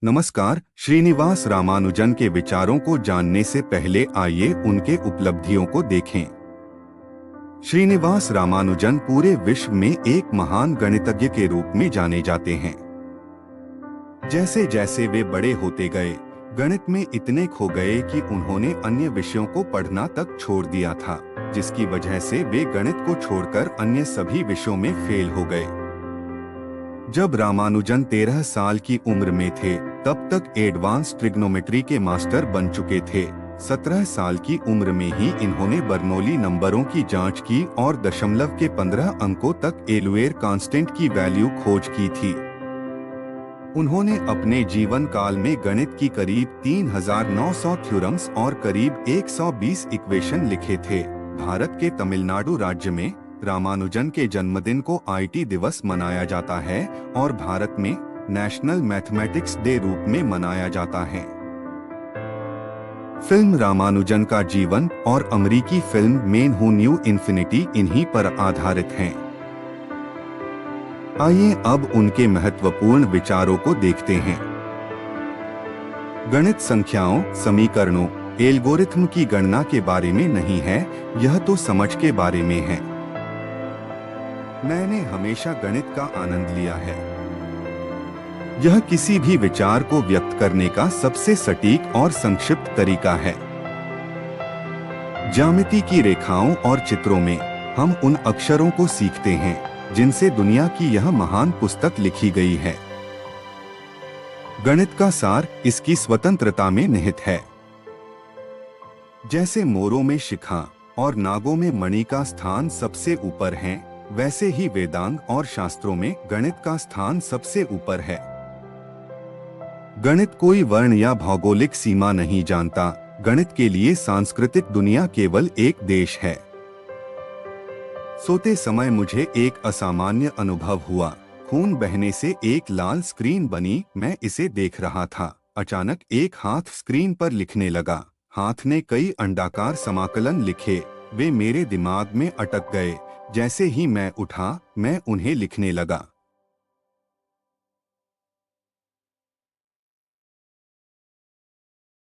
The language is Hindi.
नमस्कार। श्रीनिवास रामानुजन के विचारों को जानने से पहले आइए उनके उपलब्धियों को देखें। श्रीनिवास रामानुजन पूरे विश्व में एक महान गणितज्ञ के रूप में जाने जाते हैं। जैसे जैसे वे बड़े होते गए, गणित में इतने खो गए कि उन्होंने अन्य विषयों को पढ़ना तक छोड़ दिया था, जिसकी वजह से वे गणित को छोड़कर अन्य सभी विषयों में फेल हो गए। जब रामानुजन 13 साल की उम्र में थे, तब तक एडवांस ट्रिग्नोमेट्री के मास्टर बन चुके थे। 17 साल की उम्र में ही इन्होंने बर्नौली नंबरों की जांच की और दशमलव के 15 अंकों तक एलुएर कांस्टेंट की वैल्यू खोज की थी। उन्होंने अपने जीवन काल में गणित की करीब 3900 थ्योरम्स और करीब 120 इक्वेशन लिखे थे। भारत के तमिलनाडु राज्य में रामानुजन के जन्मदिन को आईटी दिवस मनाया जाता है और भारत में नेशनल मैथमेटिक्स डे रूप में मनाया जाता है। फिल्म रामानुजन का जीवन और अमेरिकी फिल्म मैन हू न्यू इन्फिनिटी इन्हीं पर आधारित हैं। आइए अब उनके महत्वपूर्ण विचारों को देखते हैं। गणित संख्याओं, समीकरणों, एल्गोरिथम की गणना के बारे में नहीं है, यह तो समझ के बारे में है। मैंने हमेशा गणित का आनंद लिया है। यह किसी भी विचार को व्यक्त करने का सबसे सटीक और संक्षिप्त तरीका है। ज्यामिति की रेखाओं और चित्रों में हम उन अक्षरों को सीखते हैं जिनसे दुनिया की यह महान पुस्तक लिखी गई है। गणित का सार इसकी स्वतंत्रता में निहित है। जैसे मोरों में शिखा और नागों में मणि का स्थान सबसे ऊपर है, वैसे ही वेदांग और शास्त्रों में गणित का स्थान सबसे ऊपर है। गणित कोई वर्ण या भौगोलिक सीमा नहीं जानता। गणित के लिए सांस्कृतिक दुनिया केवल एक देश है। सोते समय मुझे एक असामान्य अनुभव हुआ। खून बहने से एक लाल स्क्रीन बनी। मैं इसे देख रहा था। अचानक एक हाथ स्क्रीन पर लिखने लगा। हाथ ने कई अंडाकार समाकलन लिखे। वे मेरे दिमाग में अटक गए। जैसे ही मैं उठा, मैं उन्हें लिखने लगा।